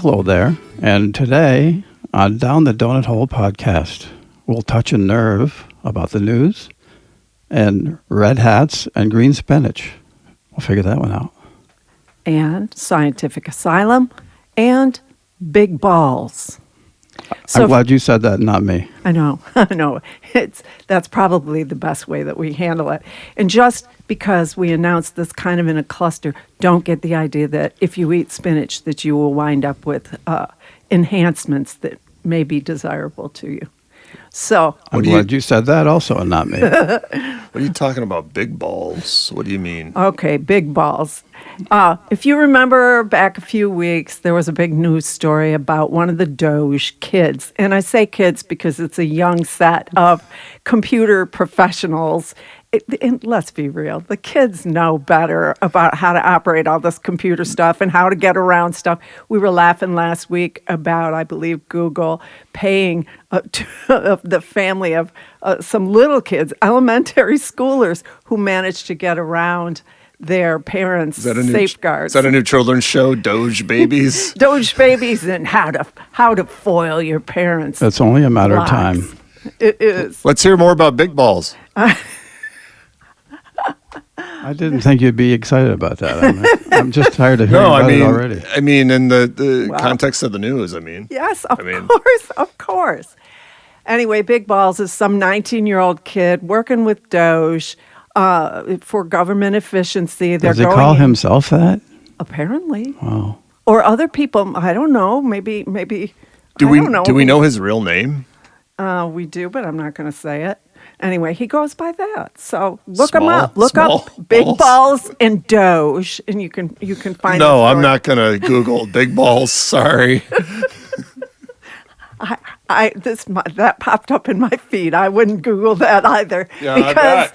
Hello there. And today on Down the Donut Hole podcast, we'll touch a nerve about the news and red hats and green spinach. We'll figure that one out. And Scientific Asylum and big balls. So I'm glad you said that, not me. I know. That's probably the best way that we handle it. And just because we announced this kind of in a cluster, don't get the idea that if you eat spinach that you will wind up with enhancements that may be desirable to you. So I'm glad you said that also, and not me. What are you talking about, big balls? What do you mean? Okay, big balls. If you remember back a few weeks, there was a big news story about one of the Doge kids. And I say kids because it's a young set of computer professionals. And let's be real, the kids know better about how to operate all this computer stuff and how to get around stuff. We were laughing last week about, I believe, Google paying the family of some little kids, elementary schoolers, who managed to get around their parents' safeguards. Is that a new children's show, Doge Babies? Doge Babies and how to foil your parents. It's only a matter of time. It is. Let's hear more about big balls. I didn't think you'd be excited about that. I'm just tired of hearing about it already. I mean, in the context of the news, Yes, of course. Anyway, Big Balls is some 19-year-old kid working with Doge for government efficiency. Does he call himself that? Apparently. Wow. Or other people, I don't know, maybe. Do we know his real name? We do, but I'm not going to say it. Anyway, he goes by that. So look him up. Look up Big Balls and Doge, and you can find. No, I'm not going to Google Big Balls. Sorry. That popped up in my feed. I wouldn't Google that either. Yeah,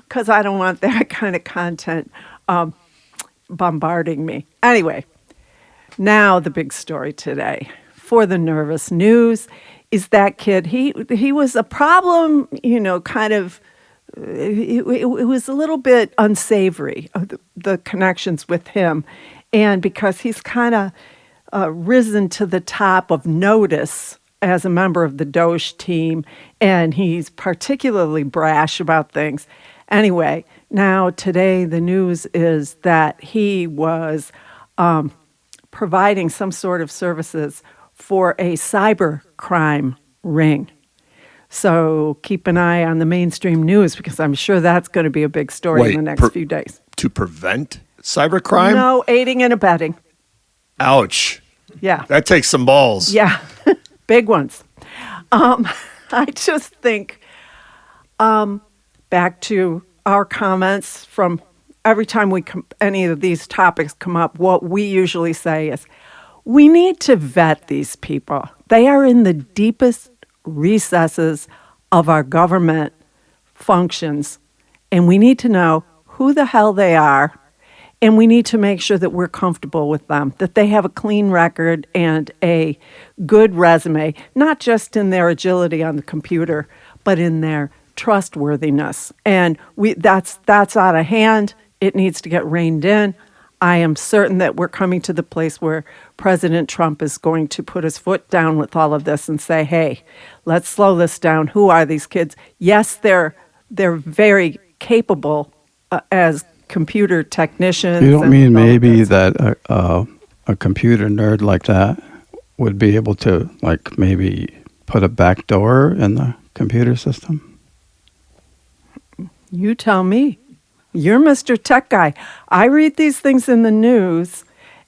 because I don't want that kind of content bombarding me. Anyway, now the big story today for the nervous news is that kid. He was a problem, kind of. It was a little bit unsavory, the connections with him, and because he's kind of risen to the top of notice as a member of the Doge team, and he's particularly brash about things. Anyway, now today the news is that he was providing some sort of services for a cyber crime ring. So keep an eye on the mainstream news because I'm sure that's going to be a big story in the next few days. To prevent cybercrime? No, aiding and abetting. Ouch. Yeah. That takes some balls. Yeah, big ones. I just think back to our comments from every time any of these topics come up, what we usually say is, we need to vet these people. They are in the deepest recesses of our government functions, and we need to know who the hell they are, and we need to make sure that we're comfortable with them, that they have a clean record and a good resume, not just in their agility on the computer, but in their trustworthiness. And that's out of hand. It needs to get reined in. I am certain that we're coming to the place where President Trump is going to put his foot down with all of this and say, hey, let's slow this down. Who are these kids? Yes, they're very capable as computer technicians. You don't mean maybe that a computer nerd like that would be able to, like, maybe put a backdoor in the computer system? You tell me. You're Mr. Tech Guy. I read these things in the news,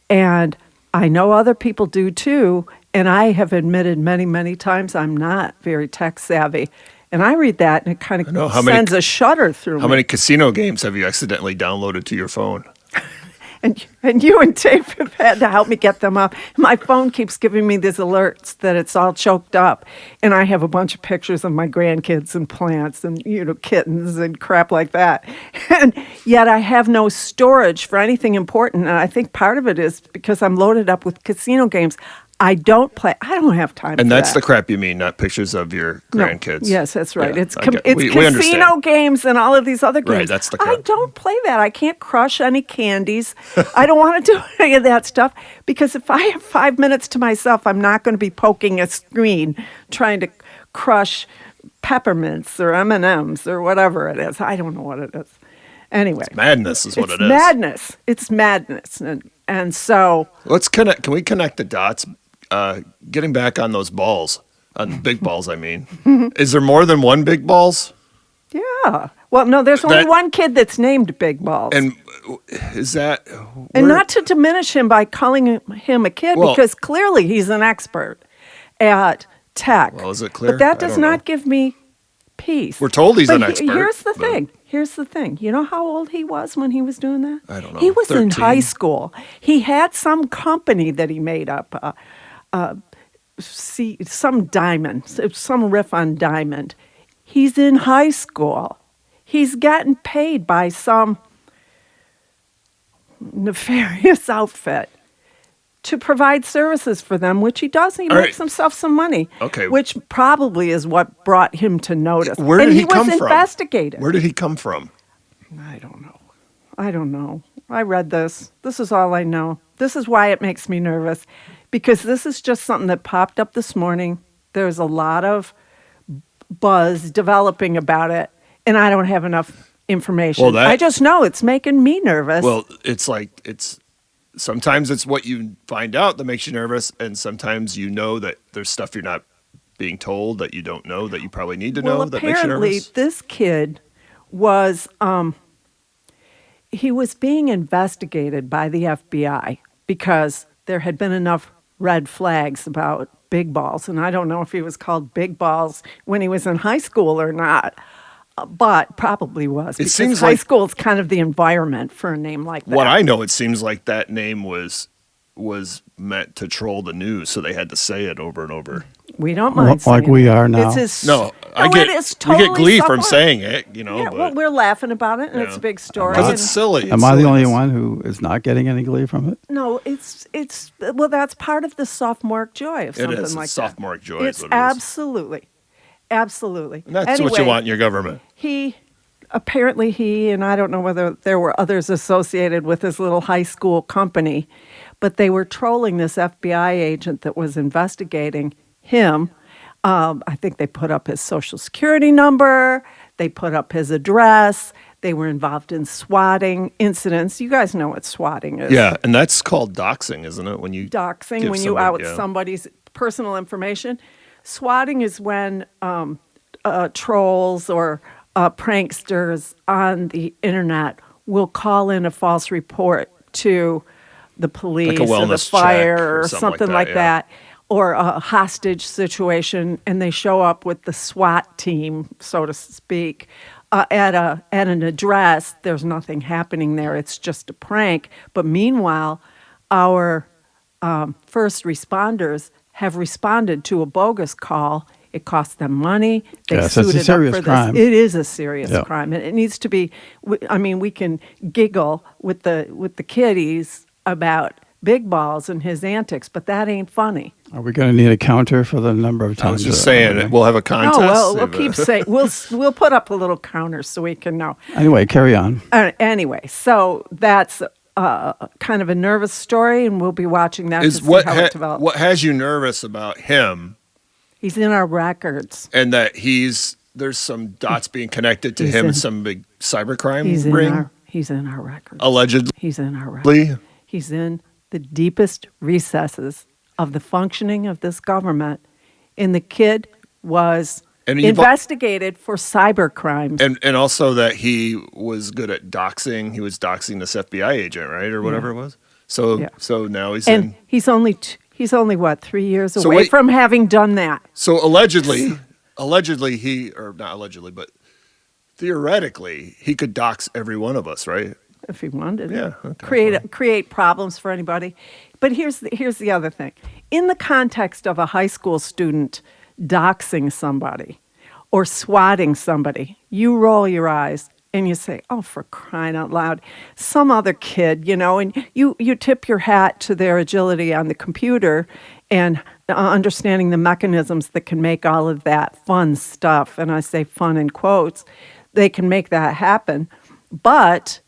and I know other people do too, and I have admitted many, many times I'm not very tech savvy. And I read that, and it kind of sends a shudder through me. How many casino games have you accidentally downloaded to your phone? And you and Dave have had to help me get them up. My phone keeps giving me these alerts that it's all choked up. And I have a bunch of pictures of my grandkids and plants and, kittens and crap like that. And yet I have no storage for anything important. And I think part of it is because I'm loaded up with casino games. I don't have time And for that's that. the crap you mean, not pictures of your No. grandkids. Yes, that's right. Yeah, It's we casino understand. games and all of these other games. Right, that's the I crap. don't play that. I can't crush any candies. I don't want to do any of that stuff because if I have 5 minutes to myself, I'm not going to be poking a screen trying to crush peppermints or M&Ms or whatever it is. I don't know what it is. Anyway, Madness is what it is. Madness. It's madness, and so Let's connect. Can we connect the dots? Getting back on those balls, on big balls. I mean, is there more than one big balls? yeah. Well, no, there's only That- one kid that's named Big Balls. And is that? And where- not to diminish him by calling him a kid, Well- because clearly he's an expert at tech. Well, is it clear? But that I does don't not know. give me peace. We're told he's But an expert, Here's the but- thing. Here's the thing. You know how old he was when he was doing that? I don't know. He was in 13? high school. He had some company that he made up. Some diamond, some riff on diamond. He's in high school. He's gotten paid by some nefarious outfit to provide services for them, which he does. He All makes right. himself some money. Okay. Which probably is what brought him to notice. Where did and he come was from? investigated. Where did he come from? I don't know. I read this. This is all I know. This is why it makes me nervous, because this is just something that popped up this morning. There's a lot of buzz developing about it, and I don't have enough information. Well, I just know it's making me nervous. Well, it's sometimes it's what you find out that makes you nervous, and sometimes you know that there's stuff you're not being told that you don't know that you probably need to know that makes you apparently nervous. this kid was he was being investigated by the FBI because there had been enough red flags about Big Balls, and I don't know if he was called Big Balls when he was in high school or not, but probably was, because seems high like- school is kind of the environment for a name like that. What I know, it seems like that name was meant to troll the news, so they had to say it over and over. We don't mind Like saying we it. are now. It's his, No, it is we totally get glee from self-aware. saying it, Yeah, but well, we're laughing about it, and it's Yeah. a big story. because and- it's silly. Am I the only one who is not getting any glee from it? No, it's well, that's part of the sophomoric joy of It something is. like It's that. sophomoric joy is It's what it is. absolutely. And that's what you Anyway, want in your government. Apparently he, and I don't know whether there were others associated with his little high school company, but they were trolling this FBI agent that was investigating him. I think they put up his social security number. They put up his address. They were involved in swatting incidents. You guys know what swatting is. Yeah, and that's called doxing, isn't it? When you Doxing, give when you somebody- out yeah. somebody's personal information. Swatting is when trolls or pranksters on the internet will call in a false report to the police or the wellness check fire or or something something like like that, that, or a hostage situation, and they show up with the SWAT team, so to speak, at an address. There's nothing happening there. It's just a prank. But meanwhile, our first responders have responded to a bogus call. It costs them money. They Yes, it's a suited serious up for crime. this. It is a serious Yeah. crime, and it needs to be. I mean, we can giggle with the kiddies about Big Balls and his antics, but that ain't funny. Are we going to need a counter for the number of times? I was just saying, we'll have a contest. No, well, we'll if, keep saying we'll put up a little counter so we can know. Anyway, carry on. Anyway, so that's kind of a nervous story, and we'll be watching that is to see what how it develops. what has you nervous about him, He's in our records. and that there's some dots being connected to He's him in- and some big cybercrime He's ring, in our records. allegedly. He's in our records. And He's in the deepest recesses of the functioning of this government, and the kid was And you've- investigated for cyber crimes. and also that he was good at doxing. He was doxing this FBI agent, right, or whatever it was. So Yeah. so now he's And in. he's only what, 3 years So away wait- from having done that. So allegedly he, or not allegedly, but theoretically he could dox every one of us, right? If he wanted. Yeah, okay, Create problems for anybody. But here's the other thing. In the context of a high school student doxing somebody or swatting somebody, you roll your eyes and you say, "Oh, for crying out loud." Some other kid, and you tip your hat to their agility on the computer and understanding the mechanisms that can make all of that fun stuff, and I say fun in quotes, they can make that happen. But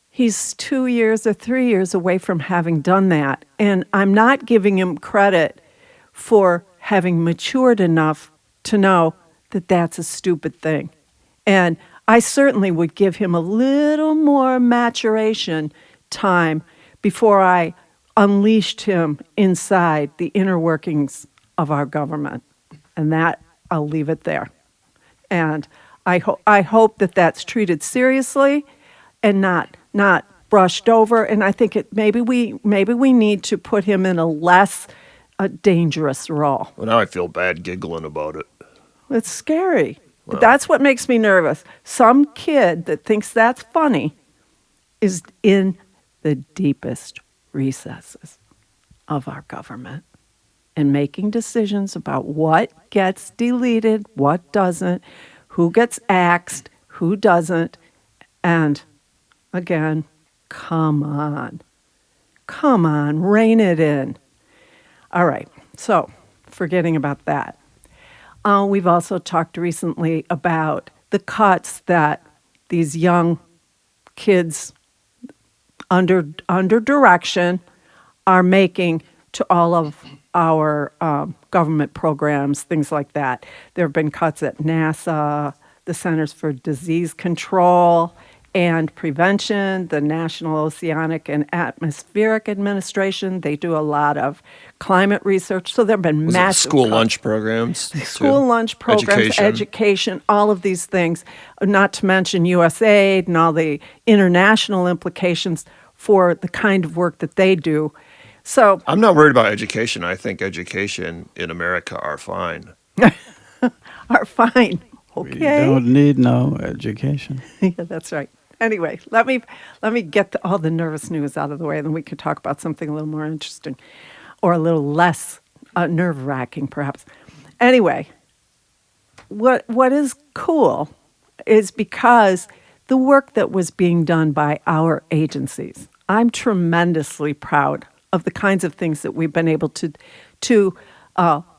he's 2 years or 3 years away from having done that. And I'm not giving him credit for having matured enough to know that that's a stupid thing. And I certainly would give him a little more maturation time before I unleashed him inside the inner workings of our government. And that, I'll leave it there. And I hope that that's treated seriously and not brushed over. And I think maybe we need to put him in a less dangerous role. Well, now I feel bad giggling about it. It's scary. Well, That's what makes me nervous. Some kid that thinks that's funny is in the deepest recesses of our government and making decisions about what gets deleted, what doesn't, who gets axed, who doesn't. And again, come on, rein it in. All right, so forgetting about that. We've also talked recently about the cuts that these young kids under direction are making to all of our government programs, things like that. There have been cuts at NASA, the Centers for Disease Control and Prevention, the National Oceanic and Atmospheric Administration. They do a lot of climate research. So there have been massive school cuts. Lunch programs. School lunch programs, education, all of these things, not to mention USAID and all the international implications for the kind of work that they do. So I'm not worried about education. I think education in America are fine. are fine. Okay. We don't need no education. Yeah, that's right. Anyway, let me get all the nervous news out of the way, and then we can talk about something a little more interesting or a little less nerve-wracking, perhaps. Anyway, what is cool is because the work that was being done by our agencies, I'm tremendously proud of the kinds of things that we've been able to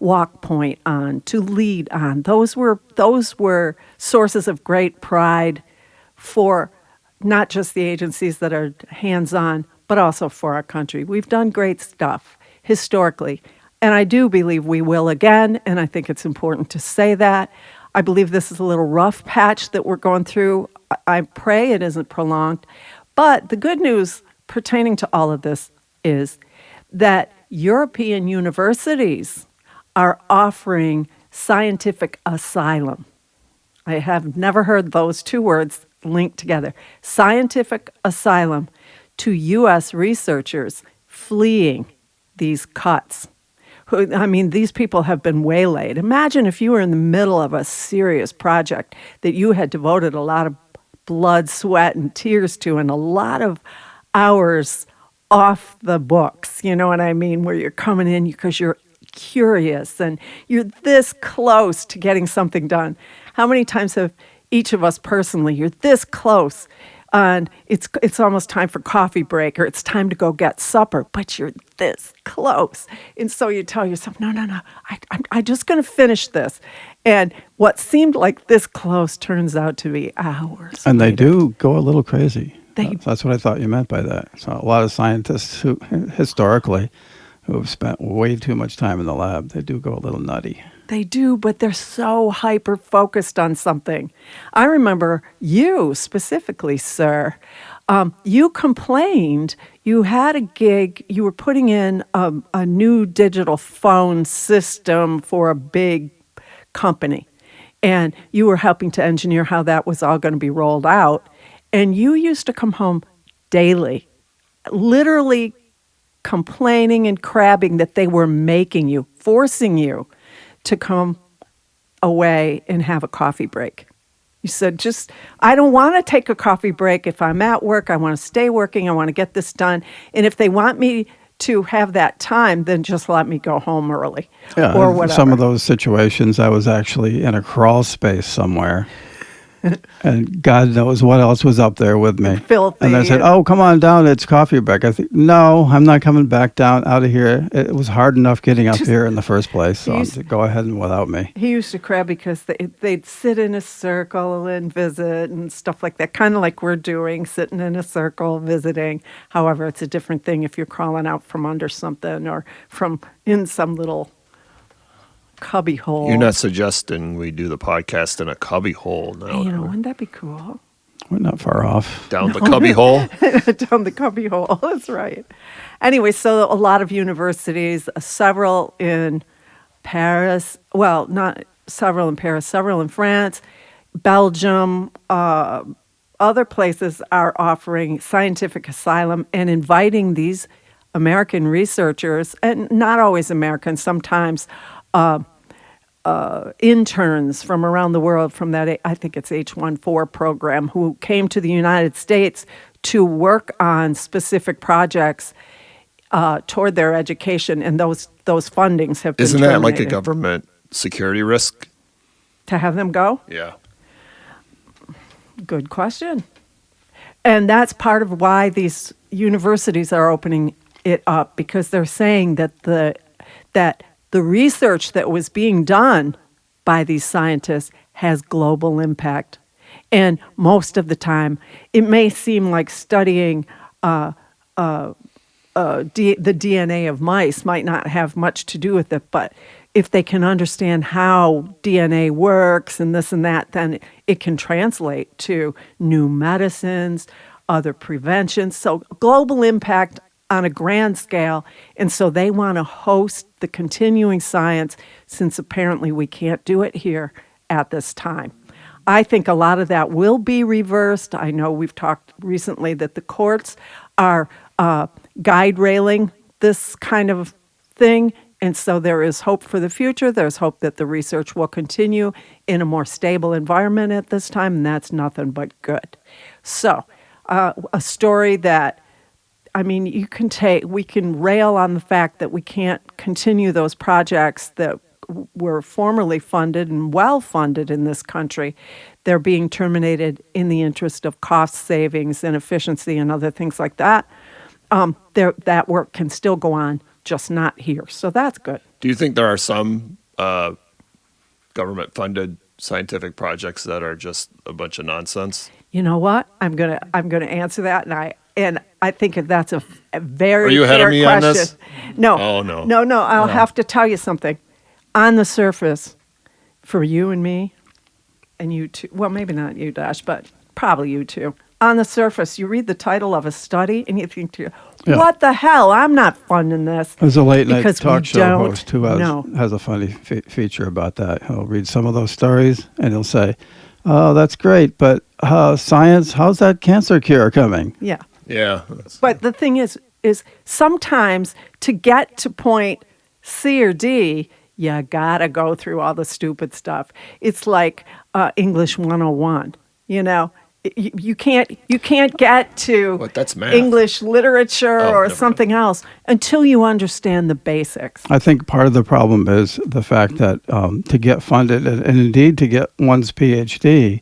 walk point on, to lead on. Those were sources of great pride for not just the agencies that are hands-on, but also for our country. We've done great stuff historically, and I do believe we will again, and I think it's important to say that. I believe this is a little rough patch that we're going through. I pray it isn't prolonged. But the good news pertaining to all of this is that European universities are offering scientific asylum. I have never heard those two words linked together. Scientific asylum to U.S. researchers fleeing these cuts. I mean, these people have been waylaid. Imagine if you were in the middle of a serious project that you had devoted a lot of blood, sweat, and tears to, and a lot of hours off the books, you know what I mean, where you're coming in because you're curious and you're this close to getting something done. How many times have each of us personally, you're this close and it's almost time for coffee break or it's time to go get supper, but you're this close. And so you tell yourself, no, I'm just going to finish this. And what seemed like this close turns out to be hours. And later. they do go a little crazy. That's what I thought you meant by that. So a lot of scientists who historically who have spent way too much time in the lab, they do go a little nutty. They do, but they're so hyper-focused on something. I remember you specifically, sir. You complained. You had a gig. You were putting in a new digital phone system for a big company. And you were helping to engineer how that was all going to be rolled out. And you used to come home daily, literally complaining and crabbing that they were making you, forcing you to come away and have a coffee break. You said, I don't want to take a coffee break. If I'm at work, I want to stay working. I want to get this done. And if they want me to have that time, then just let me go home early or whatever. Some of those situations, I was actually in a crawl space somewhere And God knows what else was up there with me. Filthy. And they said, "Oh, come on down. It's coffee break." I think, no, I'm not coming back down out of here. It was hard enough getting up here in the first place. So go ahead and without me. He used to crab because they'd sit in a circle and visit and stuff like that, kind of like we're doing, sitting in a circle visiting. However, it's a different thing if you're crawling out from under something or from in some little cubby hole. You're not suggesting we do the podcast in a cubby hole now? Wouldn't that be cool? We're not far off. Down the cubby hole? Down the cubby hole, that's right. Anyway, so a lot of universities, several in Paris, well, not several in Paris, several in France, Belgium, other places are offering scientific asylum and inviting these American researchers, and not always American, sometimes interns from around the world from that, I think it's H-14 program, who came to the United States to work on specific projects toward their education, and those fundings have been Isn't that terminated. like a government security risk? To have them go? Yeah. Good question. And that's part of why these universities are opening it up, because they're saying that the research that was being done by these scientists has global impact. And most of the time, it may seem like studying the DNA of mice might not have much to do with it, but if they can understand how DNA works and this and that, then it can translate to new medicines, other preventions. So global impact on a grand scale. And so they want to host the continuing science, since apparently we can't do it here at this time. I think a lot of that will be reversed. I know we've talked recently that the courts are guide railing this kind of thing. And so there is hope for the future. There's hope that the research will continue in a more stable environment at this time, and that's nothing but good. So a story that, I mean, we can rail on the fact that we can't continue those projects that were formerly funded and well funded in this country. They're being terminated in the interest of cost savings and efficiency and other things like that. That work can still go on, just not here. So that's good. Do you think there are some government-funded scientific projects that are just a bunch of nonsense? You know what? I'm gonna answer that, and I think that's a very Are you ahead fair of me question. on this? No. Oh, no. No. I'll have to tell you something. On the surface, for you and me, and you too. Well, maybe not you, Dash, but probably you too. On the surface, you read the title of a study and you think to yourself, what the hell? I'm not funding this. There's a late-night Because talk we show don't host who know. has a funny feature about that. He'll read some of those stories and he'll say, "Oh, that's great, but science, how's that cancer cure coming?" Yeah. Yeah. But the thing is sometimes to get to point C or D, you gotta go through all the stupid stuff. It's like English 101, you know? You can't get to What, that's math. English literature or never something else until you understand the basics. I think part of the problem is the fact that to get funded and indeed to get one's PhD,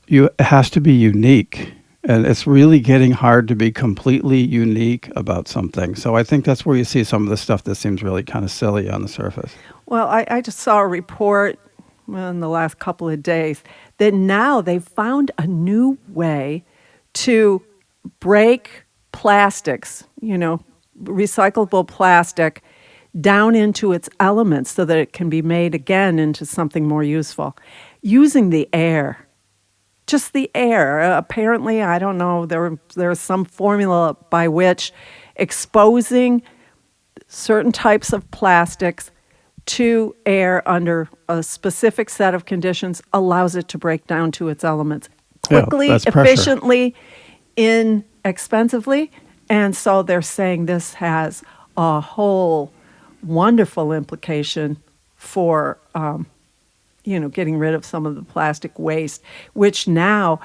it has to be unique. And it's really getting hard to be completely unique about something. So I think that's where you see some of the stuff that seems really kind of silly on the surface. Well, I just saw a report in the last couple of days that now they've found a new way to break plastics, recyclable plastic, down into its elements so that it can be made again into something more useful, using the air. Just the air. Apparently, I don't know, there's some formula by which exposing certain types of plastics to air under a specific set of conditions allows it to break down to its elements quickly, that's pressure. efficiently, inexpensively. And so they're saying this has a whole wonderful implication for getting rid of some of the plastic waste, which now,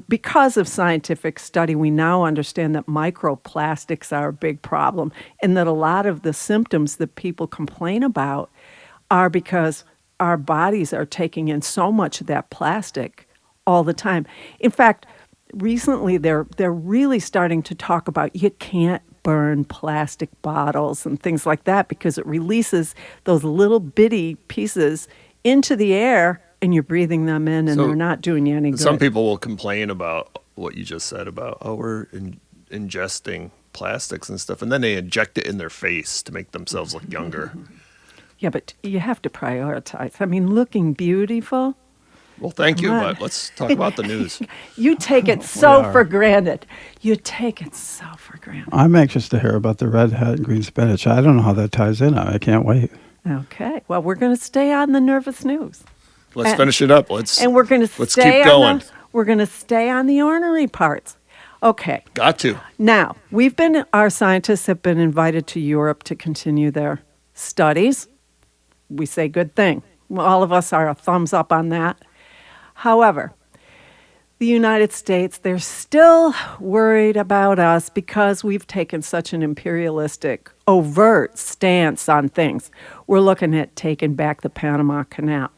because of scientific study, we now understand that microplastics are a big problem, and that a lot of the symptoms that people complain about are because our bodies are taking in so much of that plastic all the time. In fact, recently they're really starting to talk about you can't burn plastic bottles and things like that because it releases those little bitty pieces into the air and you're breathing them in and they're not doing you any good. Some people will complain about what you just said about, we're ingesting plastics and stuff, and then they inject it in their face to make themselves look younger. Yeah, but you have to prioritize. I mean, looking beautiful. Well, thank you, but let's talk about the news. You take it so for granted. You take it so for granted. I'm anxious to hear about the red hat and green spinach. I don't know how that ties in. I can't wait. Okay. Well, we're going to stay on the nervous news. Let's finish it up. Let's keep going. We're going to stay on the ornery parts. Okay. Got to. Now, our scientists have been invited to Europe to continue their studies. We say good thing. Well, all of us are a thumbs up on that. However, the United States, they're still worried about us because we've taken such an imperialistic, overt stance on things. We're looking at taking back the Panama Canal.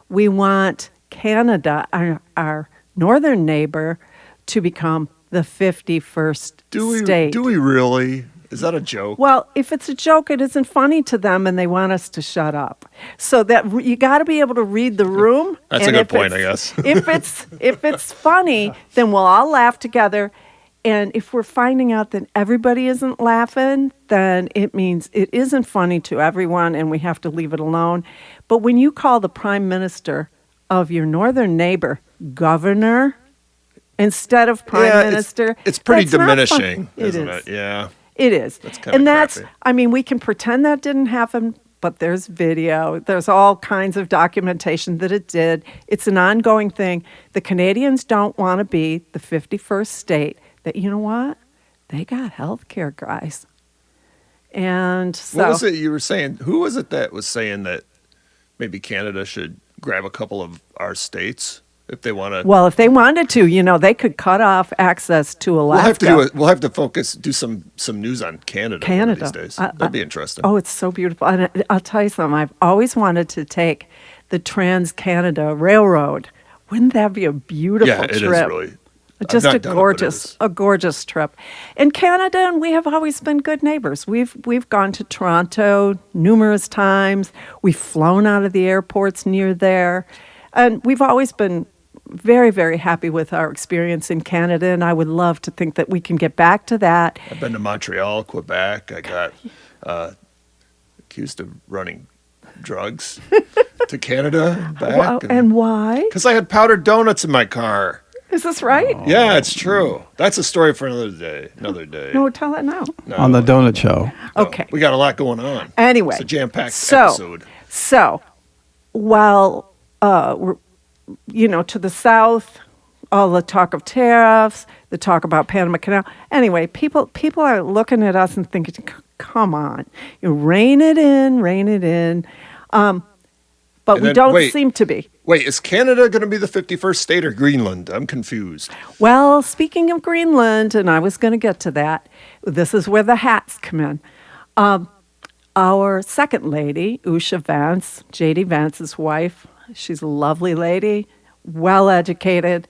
We want Canada, our northern neighbor, to become the 51st state. Do we really? Is that a joke? Well, if it's a joke, it isn't funny to them, and they want us to shut up. So that you got to be able to read the room. That's a good point, I guess. if it's funny, then we'll all laugh together. And if we're finding out that everybody isn't laughing, then it means it isn't funny to everyone, and we have to leave it alone. But when you call the prime minister of your northern neighbor governor instead of prime minister, it's pretty diminishing, isn't it? Yeah. It is. That's kind of crappy. I mean, we can pretend that didn't happen, but there's video. There's all kinds of documentation that it did. It's an ongoing thing. The Canadians don't want to be the 51st state that, you know what? They got health care, guys. And so... What was it you were saying? Who was it that was saying that maybe Canada should grab a couple of our states? If they want to, well, if they wanted to, they could cut off access to Alaska. We'll have to do some news on Canada. One of these days. That'd be interesting. Oh, it's so beautiful. And I'll tell you something. I've always wanted to take the Trans-Canada Railroad. Wouldn't that be a beautiful trip? Yeah, it is really. Just a gorgeous trip. In Canada, and we have always been good neighbors. We've gone to Toronto numerous times. We've flown out of the airports near there, and we've always been very, very happy with our experience in Canada, and I would love to think that we can get back to that. I've been to Montreal, Quebec. I got accused of running drugs to Canada and back. Wow. And why? Because I had powdered donuts in my car. Is this right? Oh. Yeah, it's true. That's a story for another day. No, tell it now. No. On the donut show. Okay. We got a lot going on. Anyway. It's a jam-packed episode. So, while we're to the south, all the talk of tariffs, the talk about Panama Canal. Anyway, people are looking at us and thinking, come on, rein it in. But we don't seem to be. Wait, is Canada going to be the 51st state or Greenland? I'm confused. Well, speaking of Greenland, and I was going to get to that, this is where the hats come in. Our second lady, Usha Vance, J.D. Vance's wife, she's a lovely lady, well-educated,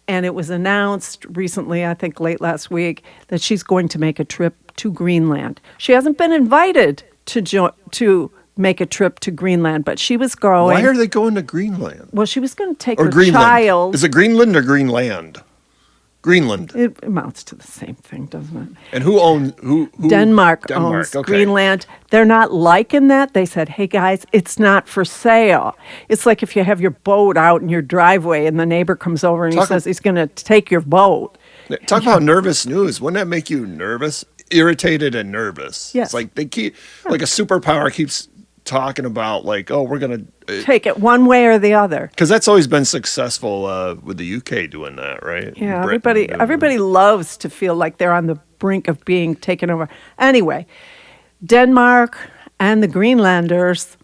and it was announced recently, I think late last week, that she's going to make a trip to Greenland. She hasn't been invited to make a trip to Greenland, but she was going. Why are they going to Greenland? Well, she was going to take or her Greenland. child. Is it Greenland or Greenland? Greenland. It amounts to the same thing, doesn't it? And who owns who? Denmark owns Greenland. They're not liking that. They said, "Hey guys, it's not for sale." It's like if you have your boat out in your driveway and the neighbor comes over and he says he's going to take your boat. Talk about nervous news. Wouldn't that make you nervous, irritated, and nervous? Yes. It's like they keep like a superpower keeps talking about like, oh, we're going to take it one way or the other. Because that's always been successful with the UK doing that, right? Yeah, everybody loves to feel like they're on the brink of being taken over. Anyway, Denmark and the Greenlanders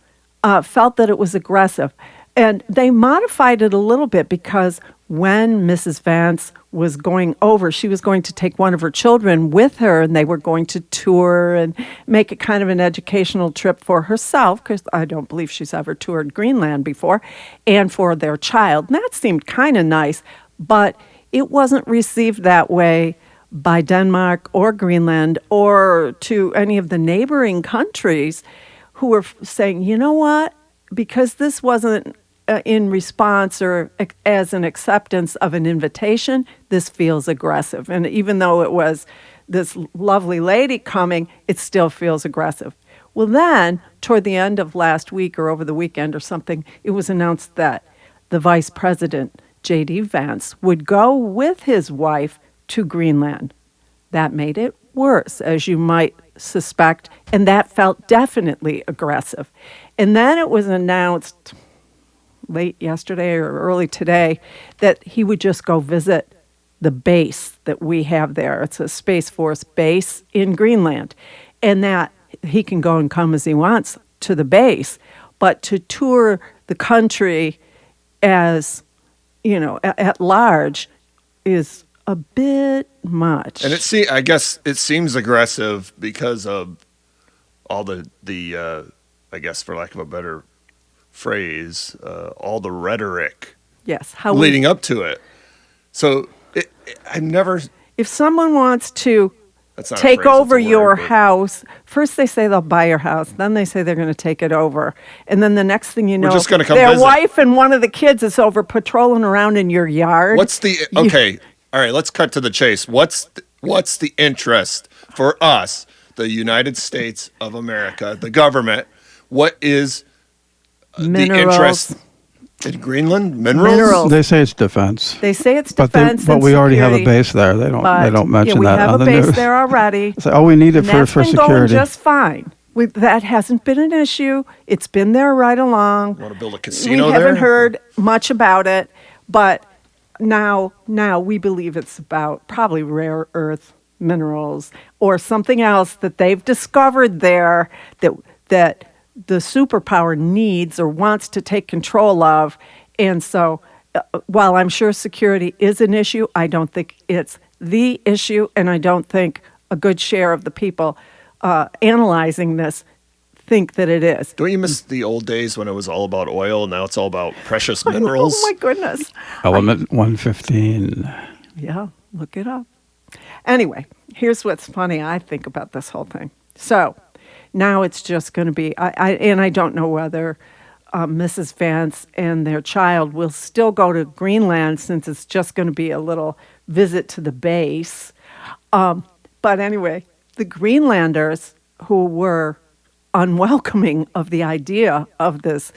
felt that it was aggressive. And they modified it a little bit because when Mrs. Vance was going over, she was going to take one of her children with her, and they were going to tour and make it kind of an educational trip for herself, because I don't believe she's ever toured Greenland before, and for their child. And that seemed kind of nice, but it wasn't received that way by Denmark or Greenland or to any of the neighboring countries who were saying, you know what, because this wasn't in response or as an acceptance of an invitation, this feels aggressive. And even though it was this lovely lady coming, it still feels aggressive. Well, then, toward the end of last week or over the weekend or something, it was announced that the vice president, J.D. Vance, would go with his wife to Greenland. That made it worse, as you might suspect, and that felt definitely aggressive. And then it was announced late yesterday or early today that he would just go visit the base that we have there. It's a Space Force base in Greenland, and that he can go and come as he wants to the base, but to tour the country as, at large is a bit much. And I guess it seems aggressive because of all the I guess for lack of a better phrase, all the rhetoric leading up to it. So I've never... If someone wants to take over your house, first they say they'll buy your house, then they say they're going to take it over. And then the next thing you know, their wife and one of the kids is over patrolling around in your yard. Okay, all right, let's cut to the chase. What's the interest for us, the United States of America, the government? What is the interest in Greenland? Minerals? They say it's defense. They say it's defense, but we already have a base there. They don't mention that on the news. We have a base there already. So, we need it for security. That's been going just fine. That hasn't been an issue. It's been there right along. Want to build a casino there? We haven't heard much about it, but now we believe it's about probably rare earth minerals or something else that they've discovered there that the superpower needs or wants to take control of. And so while I'm sure security is an issue, I don't think it's the issue, and I don't think a good share of the people analyzing this think that it is. Don't you miss the old days when it was all about oil, and now it's all about precious minerals? Oh, my goodness. Element 115. Yeah, look it up. Anyway, here's what's funny, I think, about this whole thing. So now it's just going to be, I don't know whether Mrs. Vance and their child will still go to Greenland, since it's just going to be a little visit to the base. But anyway, the Greenlanders who were unwelcoming of the idea of this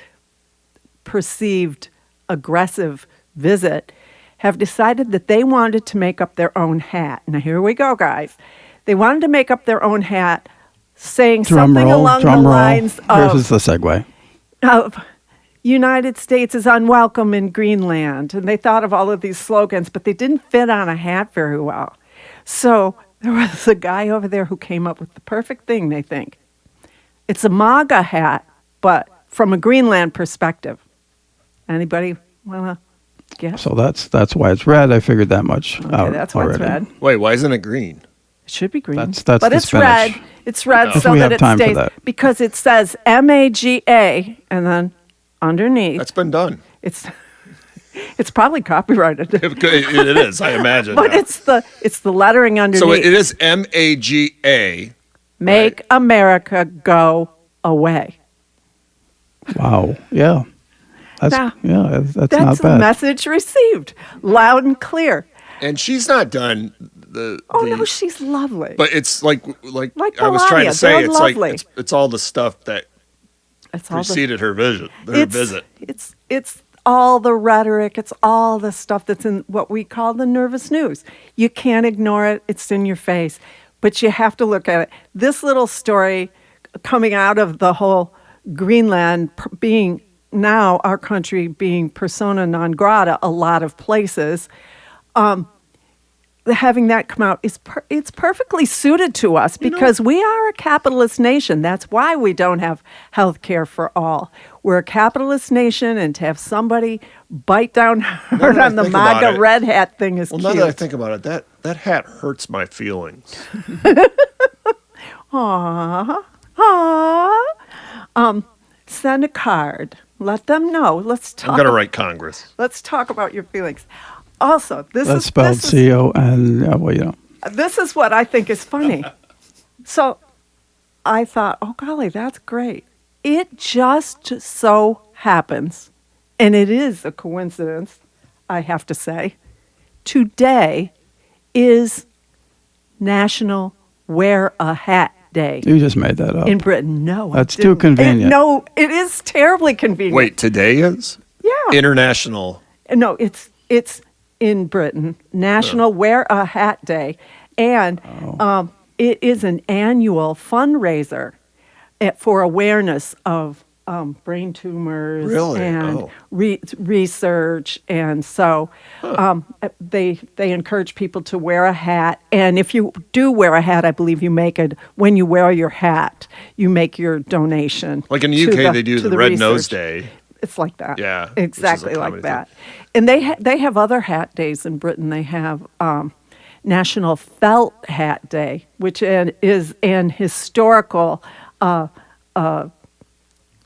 perceived aggressive visit have decided that they wanted to make up their own hat. Now, here we go, guys. They wanted to make up their own hat saying something along the lines of... Here's the segue. Of United States is unwelcome in Greenland. And they thought of all of these slogans, but they didn't fit on a hat very well. So there was a guy over there who came up with the perfect thing, they think. It's a MAGA hat, but from a Greenland perspective. Anybody want to guess? So that's why it's red. I figured that much out that's why already. it's red. Wait, why isn't it green? It should be green. That's but the it's spinach. red. It's red If so we that have it time for stays. that. Because it says MAGA, and then underneath. That's been done. It's probably copyrighted. It is, I imagine. But it's the lettering underneath. So it is MAGA. Make right? America go away. Wow. Yeah. That's not bad. That's a message received, loud and clear. And she's not done no, she's lovely. But it's like I was Melania, trying to say, they're it's lovely. like it's all the stuff that preceded her visit. It's all the rhetoric. It's all the stuff that's in what we call the nervous news. You can't ignore it. It's in your face. But you have to look at it. This little story coming out of the whole Greenland being now our country being persona non grata a lot of places, having that come out is it's perfectly suited to us because we are a capitalist nation. That's why we don't have health care for all. We're a capitalist nation, and to have somebody bite down hard on the MAGA red hat thing is cute. Well, now that I think about it, that hat hurts my feelings. Aww. Send a card. Let them know. Let's talk. I'm going to write Congress. Let's talk about your feelings. Also, That's spelled C-O-N. This is what I think is funny. So I thought, oh, golly, that's great. It just so happens, and it is a coincidence, I have to say, today is National Wear a Hat Day. You just made that up. In Britain. No, that's too convenient. No, it is terribly convenient. Wait, today is? Yeah. International. No, it's in Britain, National Wear a Hat Day. And it is an annual fundraiser for awareness of brain tumors and research. And so they encourage people to wear a hat. And if you do wear a hat, I believe you make it, when you wear your hat, you make your donation. Like in the UK, they do the Red Nose Day. It's like that. Yeah. Exactly like that. And they have other hat days in Britain. They have National Felt Hat Day, which is an historical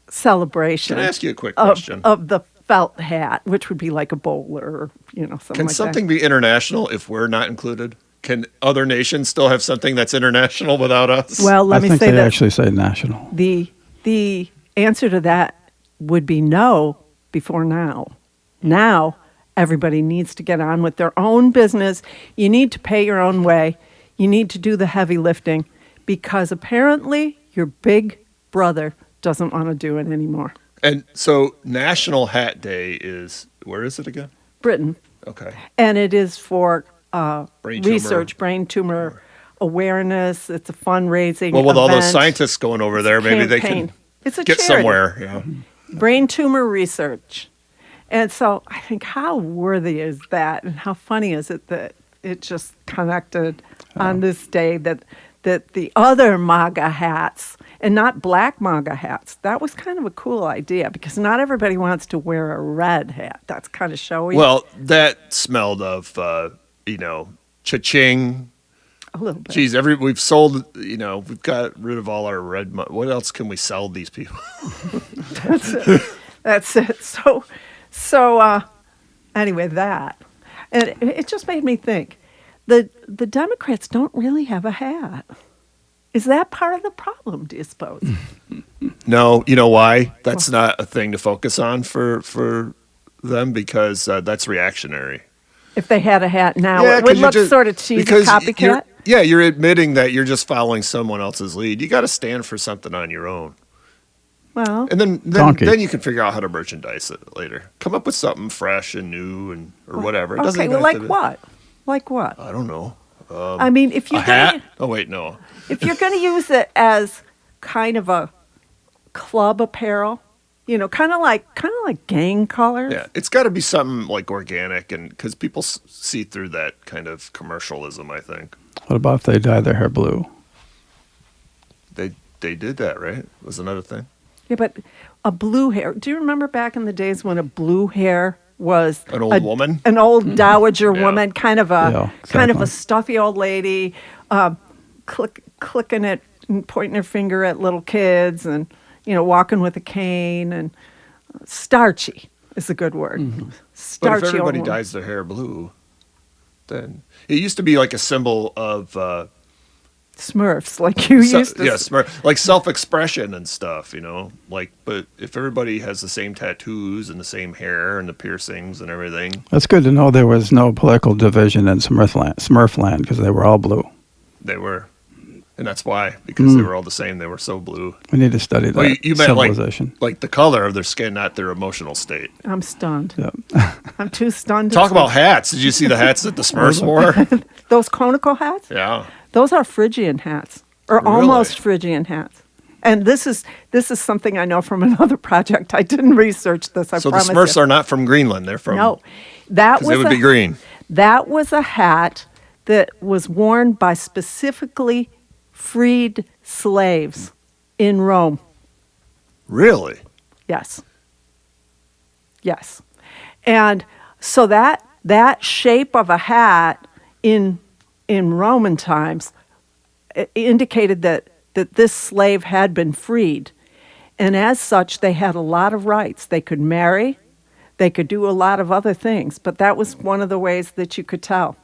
celebration. Can I ask you a quick question? Of the felt hat, which would be like a bowler or, something like that. Can something be international if we're not included? Can other nations still have something that's international without us? Well, let me say that. I think they actually say national. The answer to that would be no before now. Now, everybody needs to get on with their own business. You need to pay your own way. You need to do the heavy lifting because apparently your big brother doesn't want to do it anymore. And so National Hat Day is, where is it again? Britain. Okay. And it is for research, brain tumor awareness. It's a fundraising Well, with event. all those scientists going over there, maybe they can it's a get charity. somewhere. Yeah. Brain tumor research. And so I think how worthy is that and how funny is it that it just connected on this day that the other MAGA hats and not black MAGA hats, that was kind of a cool idea because not everybody wants to wear a red hat. That's kind of showy. Well, that smelled of, cha-ching. A little bit. Geez, we've sold, we've got rid of all our red money. What else can we sell these people? That's it. So anyway, that. And it just made me think, the Democrats don't really have a hat. Is that part of the problem, do you suppose? No, you know why? That's not a thing to focus on for them because that's reactionary. If they had a hat now, it would look sort of cheesy, copycat. You're admitting that you're just following someone else's lead. You got to stand for something on your own. Well, and then you can figure out how to merchandise it later. Come up with something fresh and new or whatever. It doesn't even like what? Like what? I don't know. I mean, if you're hat? Oh wait, no. If you're going to use it as kind of a club apparel, kind of like gang colors. Yeah, it's got to be something like organic, and because people see through that kind of commercialism, I think. What about if they dye their hair blue? They did that, right? Was another thing. Yeah, but a blue hair. Do you remember back in the days when a blue hair was an old woman, an old dowager woman, kind of exactly. a stuffy old lady, clicking it and pointing her finger at little kids, and walking with a cane, and starchy is a good word. Mm-hmm. Starchy. But if everybody dyes their hair blue, then it used to be like a symbol of Smurfs, like you used to. Yeah, Smurf, like self-expression and stuff, but if everybody has the same tattoos and the same hair and the piercings and everything. That's good to know there was no political division in Smurfland because they were all blue. They were. And that's why, because they were all the same. They were so blue. We need to study that you meant civilization. Like the color of their skin, not their emotional state. I'm stunned. Yep. I'm too stunned. Talk about hats. Did you see the hats that the Smurfs wore? Those conical hats? Yeah. Those are Phrygian hats, or Really? almost Phrygian hats. And this is something I know from another project. I didn't research this. I promise. So the Smurfs are not from Greenland. They're from no. That was they would be green. That was a hat that was worn by specifically freed slaves in Rome. Really? Yes. Yes. And so that shape of a hat in Roman times indicated that this slave had been freed. And as such, they had a lot of rights. They could marry, they could do a lot of other things, but that was one of the ways that you could tell.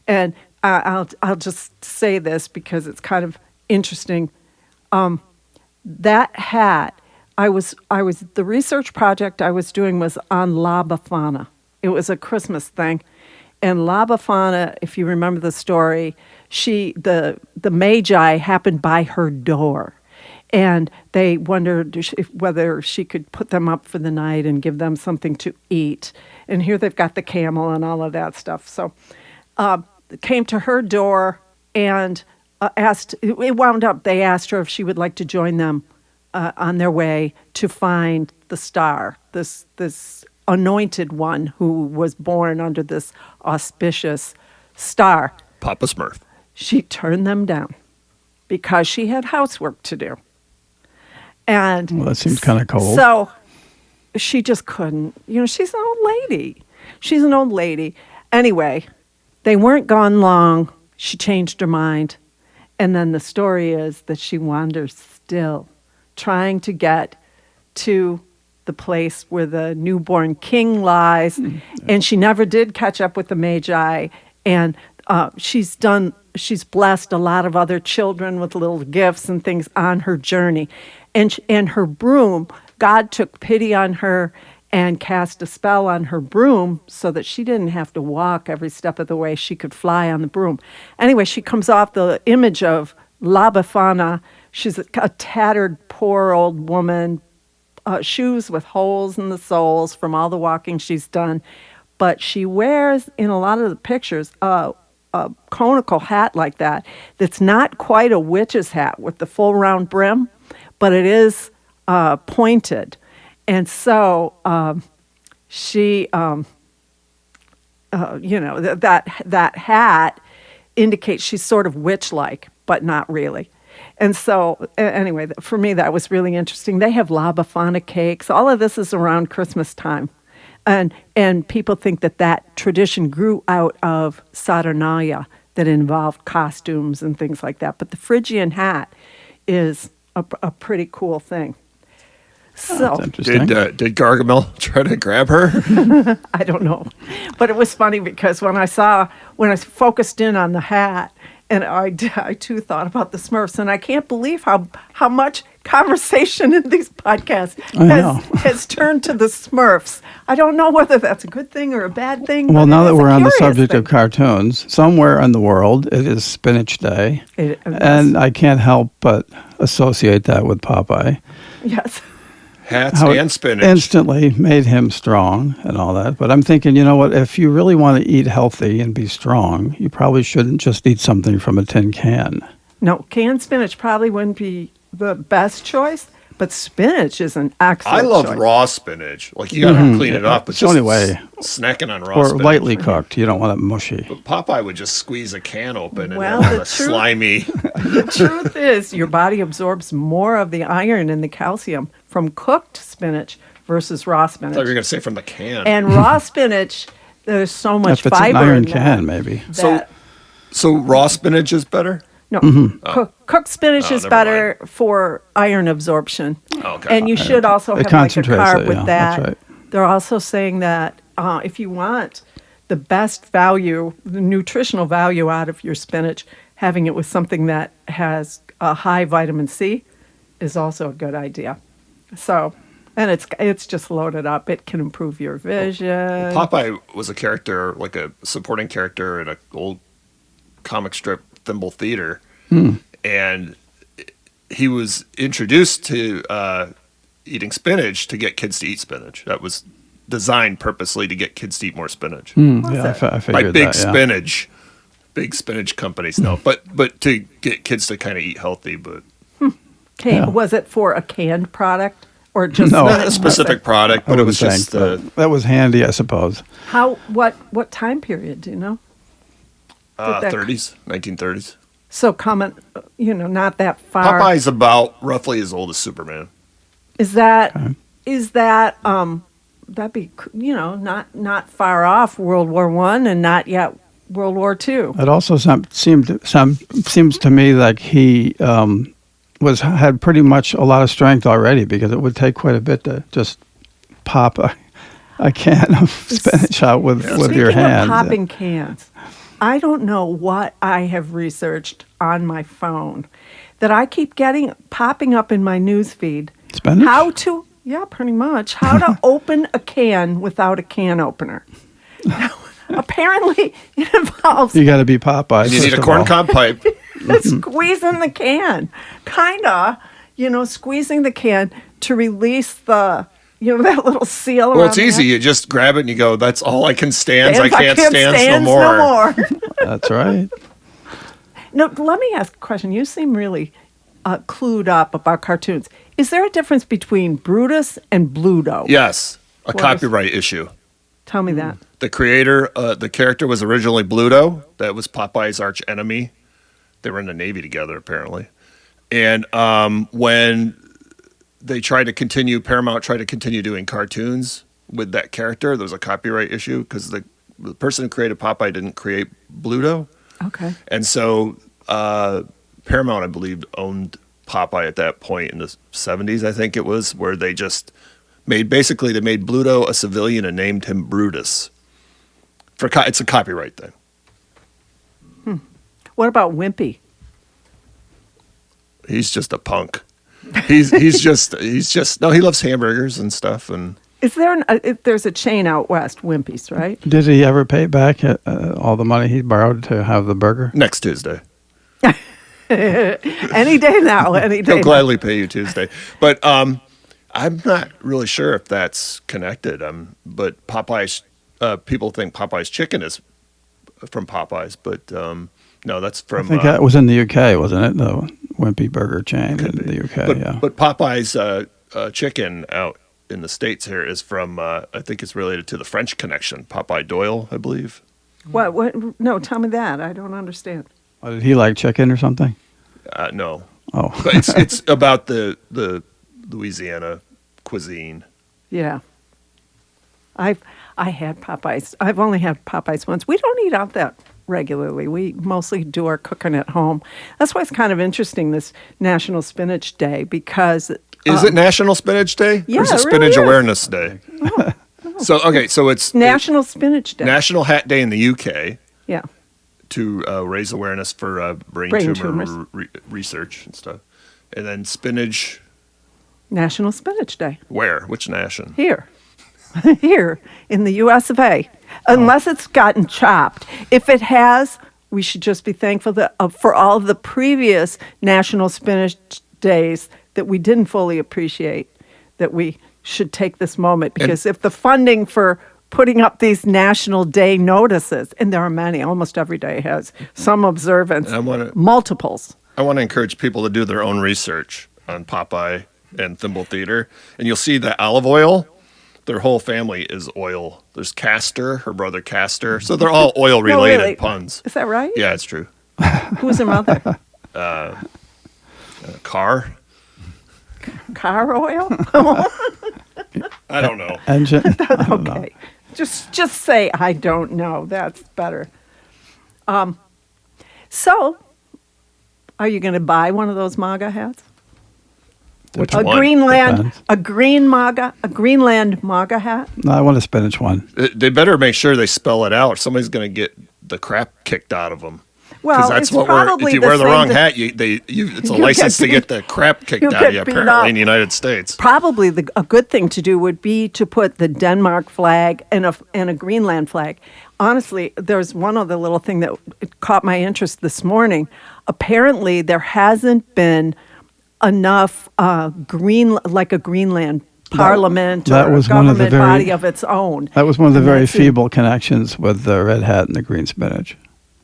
And I'll just say this because it's kind of interesting. That hat, the research project I was doing was on LaBefana. It was a Christmas thing. And LaBefana, if you remember the story, the Magi happened by her door. And they wondered whether she could put them up for the night and give them something to eat. And here they've got the camel and all of that stuff. So came to her door and they asked her if she would like to join them on their way to find the star, this anointed one who was born under this auspicious star. Papa Smurf. She turned them down because she had housework to do. And well, that seems kind of cold. So she just couldn't. She's an old lady. Anyway, they weren't gone long. She changed her mind. And then the story is that she wanders still, trying to get to the place where the newborn king lies. And she never did catch up with the Magi. And she's blessed a lot of other children with little gifts and things on her journey. And her broom, God took pity on her and cast a spell on her broom so that she didn't have to walk every step of the way. She could fly on the broom. Anyway, she comes off the image of LaBefana. She's a tattered, poor old woman, shoes with holes in the soles from all the walking she's done. But she wears, in a lot of the pictures, a conical hat like that that's not quite a witch's hat with the full round brim, but it is pointed. And so she, that hat indicates she's sort of witch-like, but not really. And so, anyway, for me, that was really interesting. They have LaBefana cakes. All of this is around Christmas time. And people think that tradition grew out of Saturnalia that involved costumes and things like that. But the Phrygian hat is a pretty cool thing. So did Gargamel try to grab her? I don't know, but it was funny because when I focused in on the hat, and I too thought about the Smurfs, and I can't believe how much conversation in these podcasts has turned to the Smurfs. I don't know whether that's a good thing or a bad thing. Well, now that we're on the subject of cartoons, somewhere in the world it is Spinach Day, and I can't help but associate that with Popeye. Yes. Hats and spinach. Instantly made him strong and all that. But I'm thinking, you know what? If you really want to eat healthy and be strong, you probably shouldn't just eat something from a tin can. No, canned spinach probably wouldn't be the best choice, but spinach is an excellent choice. I love raw spinach. Like, you got to clean it up. It's the only way. Snacking on raw or spinach. Or lightly cooked. You don't want it mushy. But Popeye would just squeeze a can open and have a slimy. The truth is, your body absorbs more of the iron and the calcium from cooked spinach versus raw spinach. I thought you were going to say from the can. And raw spinach, there's so much if it's fiber an iron in can, that, maybe. So raw spinach is better? No, cooked spinach is better for iron absorption. Okay. And you should also have like a carb with that. That's right. They're also saying that if you want the best value, the nutritional value out of your spinach, having it with something that has a high vitamin C is also a good idea. So, and it's just loaded up. It can improve your vision. Popeye was a character, like a supporting character in an old comic strip, Thimble Theater, and he was introduced to eating spinach to get kids to eat spinach. That was designed purposely to get kids to eat more spinach. I figured like big that, spinach, big spinach companies. No, but to get kids to kind of eat healthy. But was it for a canned product or just a specific product? But it was just that was handy, I suppose. What time period do you know? 30s, 1930s. So coming, not that far. Popeye's about roughly as old as Superman. Is that that'd be not far off World War I and not yet World War II. It also seems to me like he had pretty much a lot of strength already, because it would take quite a bit to just pop a can of spinach out with your hands. Speaking of popping cans, I don't know what I have researched on my phone that I keep getting popping up in my news feed. Spinach? Pretty much. How to open a can without a can opener. Apparently, it involves... You got to be Popeye. You need a corncob pipe. Squeezing the can. Kind of, squeezing the can to release that little seal. Well, it's easy. You just grab it and you go, that's all I can stand. I can't stand no more. That's right. No, let me ask a question. You seem really clued up about cartoons. Is there a difference between Brutus and Bluto? Yes, a copyright issue. Tell me that. The creator, the character was originally Bluto. That was Popeye's arch enemy. They were in the Navy together, apparently. And when Paramount tried to continue doing cartoons with that character, there was a copyright issue because the person who created Popeye didn't create Bluto. Okay. And so Paramount, I believe, owned Popeye at that point in the 70s, I think it was, where they just made Bluto a civilian and named him Brutus. It's a copyright thing. What about Whimpy? He's just a punk. He loves hamburgers and stuff. And is there there's a chain out west, Wimpy's, right? Did he ever pay back all the money he borrowed to have the burger? Next Tuesday. Any day now. Any day. He'll gladly pay you Tuesday. But I'm not really sure if that's connected. But Popeye's people think Popeye's chicken is from Popeye's, but no, that's from. I think that was in the UK, wasn't it? The Whimpy burger chain in the UK. But Popeye's chicken out in the States here is from. I think it's related to the French connection. Popeye Doyle, I believe. What? No, tell me that. I don't understand. Oh, did he like chicken or something? No. Oh, but it's about the Louisiana cuisine. Yeah. I had Popeyes. I've only had Popeyes once. We don't eat out that regularly. We mostly do our cooking at home. That's why it's kind of interesting, this National Spinach Day, because... Is it National Spinach Day? Yeah, or is it Spinach Awareness Day? No. So it's... National Spinach Day. National Hat Day in the UK. Yeah. To raise awareness for brain tumor research and stuff. And then spinach... National Spinach Day. Where? Which nation? Here. Here in the US of A. Unless it's gotten chopped. If it has, we should just be thankful for all of the previous National Spinach Days that we didn't fully appreciate, that we should take this moment. Because if the funding for putting up these National Day notices, and there are many, almost every day has some observance, multiples. I want to encourage people to do their own research on Popeye and Thimble Theater. And you'll see that olive oil, their whole family is oil. There's Castor, her brother Castor. So they're all oil-related really? puns. Is that right? Yeah, it's true. Who's her mother? Car? Car oil? I don't know. Engine? Okay. Just say, I don't know. That's better. So, are you going to buy one of those MAGA hats? Which a one? Greenland MAGA hat? No, I want a spinach one. They better make sure they spell it out. Somebody's going to get the crap kicked out of them. Well, that's it's what probably if you wear the wrong hat, it's a license to get the crap kicked out of you, apparently, in the United States. Probably a good thing to do would be to put the Denmark flag and a Greenland flag. Honestly, there's one other little thing that caught my interest this morning. Apparently, there hasn't been enough a Greenland parliament or a government body of its own. That was one of the very feeble connections with the red hat and the green spinach.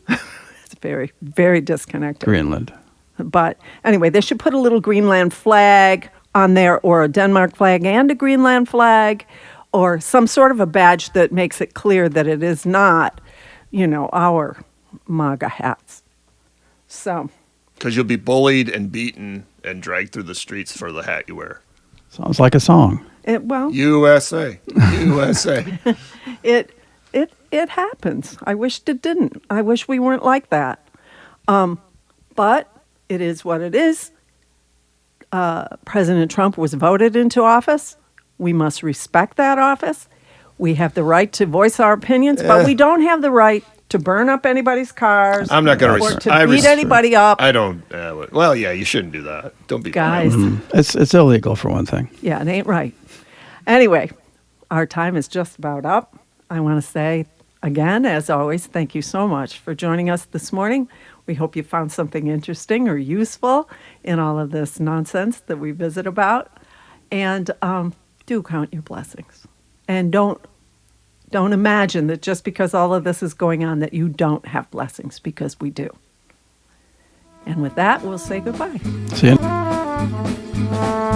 It's very, very disconnected. Greenland. But anyway, they should put a little Greenland flag on there, or a Denmark flag and a Greenland flag, or some sort of a badge that makes it clear that it is not, our MAGA hats. So, because you'll be bullied and beaten and dragged through the streets for the hat you wear. Sounds like a song. USA, USA. It happens. I wished it didn't. I wish we weren't like that. But it is what it is. President Trump was voted into office. We must respect that office. We have the right to voice our opinions, but we don't have the right to burn up anybody's cars. I'm not going to beat anybody up. I don't. Well, yeah, you shouldn't do that. Don't be guys. It's illegal for one thing. Yeah, it ain't right. Anyway, our time is just about up. I want to say again, as always, thank you so much for joining us this morning. We hope you found something interesting or useful in all of this nonsense that we visit about. And do count your blessings. And don't imagine that just because all of this is going on that you don't have blessings, because we do. And with that, we'll say goodbye. See you.